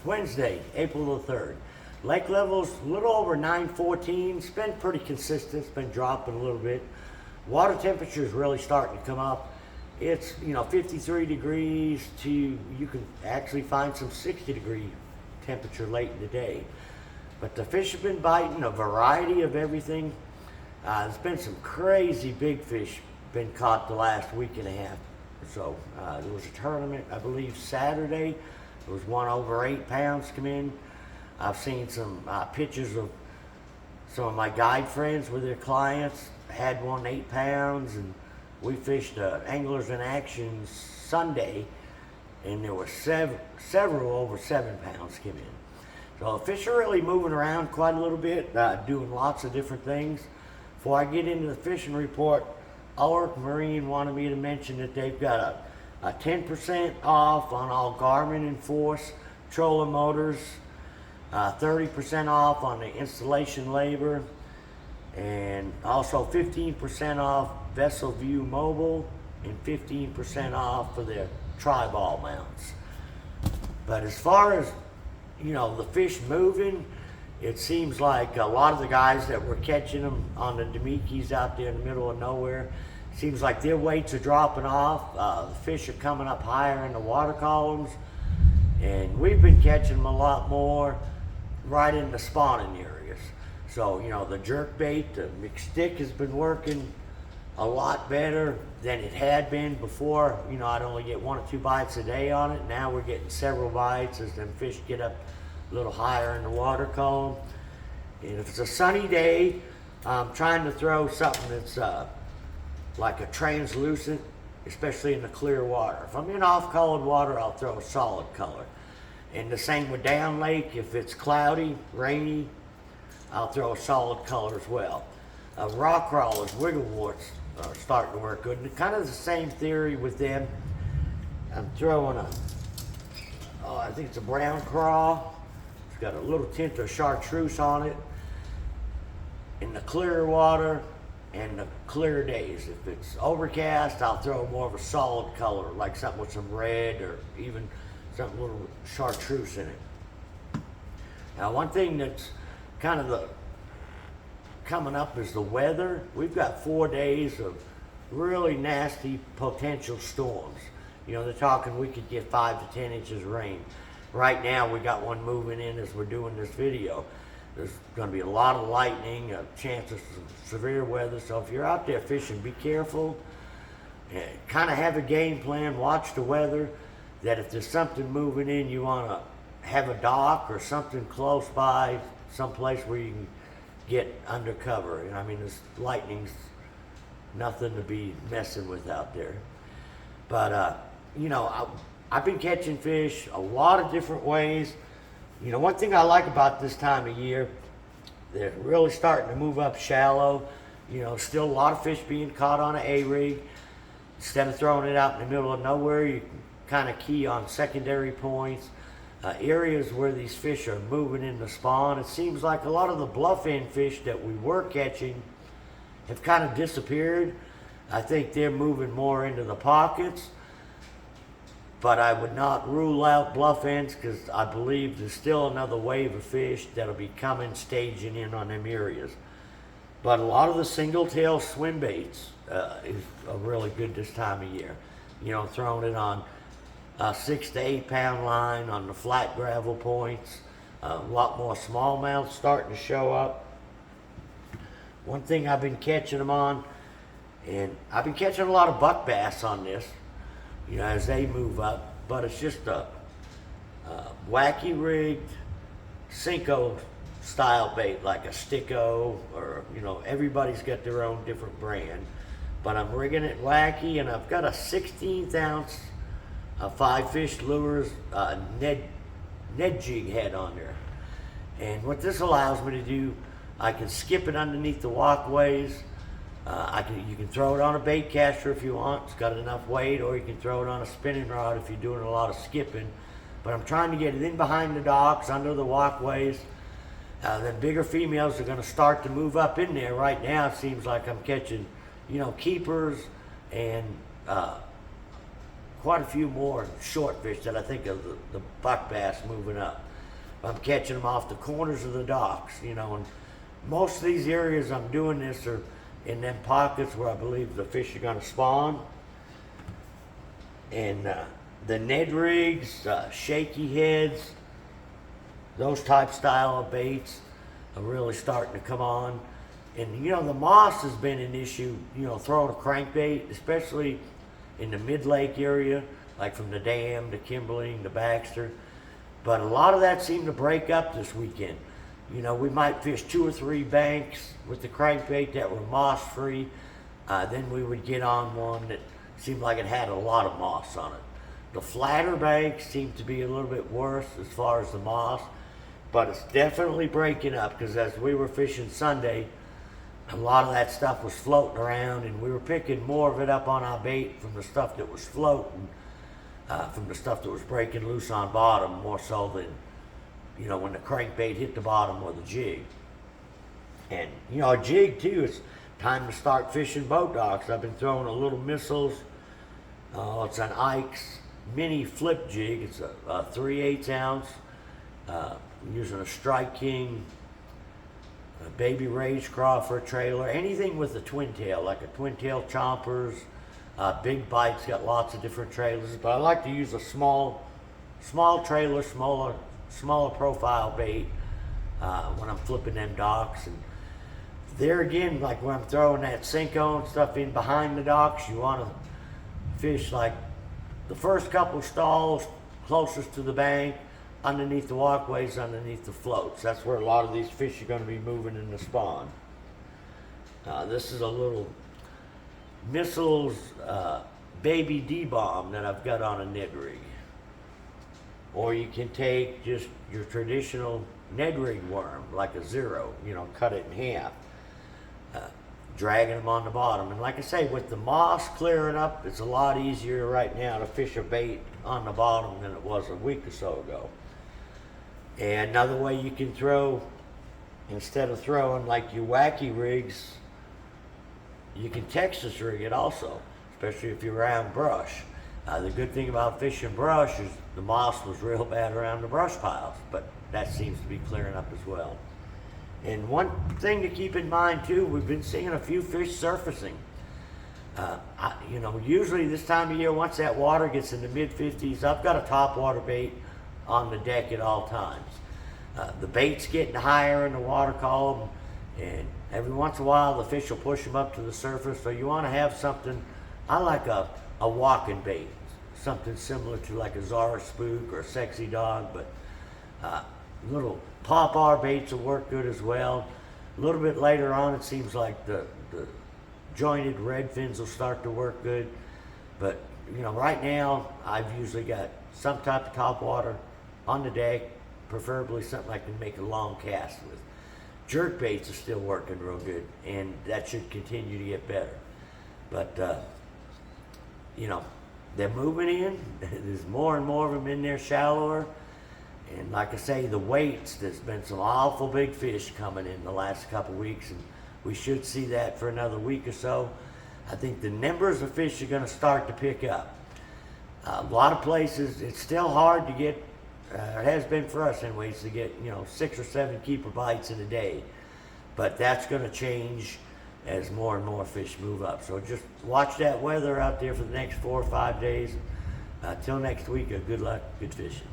Wednesday, April the 3rd. Lake level's a little over 914. It's been pretty consistent. It's been dropping a little bit. Water temperature is really starting to come up. It's 53 degrees to, you can actually find some 60-degree temperature late in the day. But the fish have been biting a variety of everything. There's been some crazy big fish been caught the last week and a half. So there was a tournament, I believe Saturday. There was one over 8 pounds come in. I've seen some pictures of some of my guide friends with their clients. Had one 8 pounds, and we fished Anglers in Action Sunday, and there were several over 7 pounds came in. So the fish are really moving around quite a little bit, doing lots of different things. Before I get into the fishing report, Ulrich Marine wanted me to mention that they've got a 10% off on all Garmin and Force trolling motors, 30% off on the installation labor, and also 15% off Vessel View Mobile and 15% off for their tri-ball mounts. But as far as the fish moving, it seems like a lot of the guys that were catching them on the Demikis out there in the middle of nowhere, seems like their weights are dropping off. The fish are coming up higher in the water columns, and we've been catching them a lot more right in the spawning areas. So the jerk bait, the McStick has been working a lot better than it had been before. I'd only get 1 or 2 bites a day on it. Now we're getting several bites as them fish get up a little higher in the water column. And if it's a sunny day, I'm trying to throw something that's like a translucent, especially in the clear water. If I'm in off-colored water, I'll throw a solid color. And the same with down lake. If it's cloudy, rainy, I'll throw a solid color as well. Rock crawlers, wiggle warts are starting to work good. And kind of the same theory with them. I'm throwing I think it's a brown craw. It's got a little tint of chartreuse on it. In the clear water and the clear days. If it's overcast, I'll throw more of a solid color, like something with some red or even something a little chartreuse in it. Now, one thing that's kind of coming up is the weather. We've got 4 days of really nasty potential storms. They're talking we could get 5 to 10 inches of rain. Right now, we got one moving in as we're doing this video. There's going to be a lot of lightning, a chance of some severe weather. So if you're out there fishing, be careful. Kind of have a game plan. Watch the weather. That if there's something moving in, you want to have a dock or something close by, someplace where you can get under cover. This lightning's nothing to be messing with out there. But I've been catching fish a lot of different ways. One thing I like about this time of year, they're really starting to move up shallow. Still a lot of fish being caught on an A-rig. Instead of throwing it out in the middle of nowhere, you can kind of key on secondary points, areas where these fish are moving in the spawn. It seems like a lot of the bluff end fish that we were catching have kind of disappeared. I think they're moving more into the pockets. But I would not rule out bluff ends because I believe there's still another wave of fish that'll be coming, staging in on them areas. But a lot of the single tail swim baits is really good this time of year. Throwing it on 6 to 8 pound line on the flat gravel points. A lot more smallmouth starting to show up. One thing I've been catching them on, and I've been catching a lot of buck bass on this, as they move up, but it's just a wacky rigged Cinco style bait, like a Sticko, or everybody's got their own different brand. But I'm rigging it wacky, and I've got a 16th ounce 5-fish lures Ned jig head on there. And what this allows me to do, I can skip it underneath the walkways. You can throw it on a bait caster if you want. It's got enough weight, or you can throw it on a spinning rod if you're doing a lot of skipping. But I'm trying to get it in behind the docks, under the walkways. The bigger females are going to start to move up in there. Right now, it seems like I'm catching, keepers and quite a few more short fish that I think of the buck bass moving up. I'm catching them off the corners of the docks, and most of these areas I'm doing this are in them pockets where I believe the fish are going to spawn. And the Ned rigs, shaky heads, those type style of baits are really starting to come on. And the moss has been an issue, throwing a crankbait, especially in the mid-lake area, like from the dam to Kimberling to Baxter. But a lot of that seemed to break up this weekend. We might fish 2 or 3 banks with the crankbait that were moss free. Then we would get on one that seemed like it had a lot of moss on it. The flatter banks seemed to be a little bit worse as far as the moss, but it's definitely breaking up, because as we were fishing Sunday, a lot of that stuff was floating around, and we were picking more of it up on our bait from the stuff that was floating, from the stuff that was breaking loose on bottom, more so than, when the crankbait hit the bottom or the jig. And, a jig too, it's time to start fishing boat docks. I've been throwing a little Missiles. It's an Ike's mini flip jig. It's a 3/8 ounce. I'm using a Strike King, a Baby Rage Crawford trailer, anything with a twin tail, like a twin tail chompers. Big Bite's got lots of different trailers, but I like to use a small trailer, smaller profile bait when I'm flipping them docks. And there again, like when I'm throwing that Cinco and stuff in behind the docks, you want to fish like the first couple stalls closest to the bank, underneath the walkways, underneath the floats. That's where a lot of these fish are going to be moving in the spawn. This is a little Missiles baby D-bomb that I've got on a Ned rig. Or you can take just your traditional Ned rig worm, like a 0, cut it in half, dragging them on the bottom. And like I say, with the moss clearing up, it's a lot easier right now to fish a bait on the bottom than it was a week or so ago. And another way you can throw, instead of throwing like your wacky rigs, you can Texas rig it also, especially if you're around brush. The good thing about fishing brush is the moss was real bad around the brush piles, but that seems to be clearing up as well. And one thing to keep in mind too, we've been seeing a few fish surfacing. Usually this time of year, once that water gets in the mid-50s, I've got a topwater bait on the deck at all times. The bait's getting higher in the water column, and every once in a while the fish will push them up to the surface. So you want to have something, I like a walking bait, something similar to like a Zara Spook or a Sexy Dog, but little pop-R baits will work good as well. A little bit later on, it seems like the jointed red fins will start to work good. But right now I've usually got some type of topwater on the deck, preferably something I can make a long cast with. Jerk baits are still working real good, and that should continue to get better. But they're moving in. There's more and more of them in there shallower. And like I say, the weights, there's been some awful big fish coming in the last couple weeks, and we should see that for another week or so. I think the numbers of fish are going to start to pick up. A lot of places, it's still hard to get, it has been for us anyways, to get 6 or 7 keeper bites in a day. But that's going to change as more and more fish move up. So just watch that weather out there for the next 4 or 5 days. Till next week, good luck, good fishing.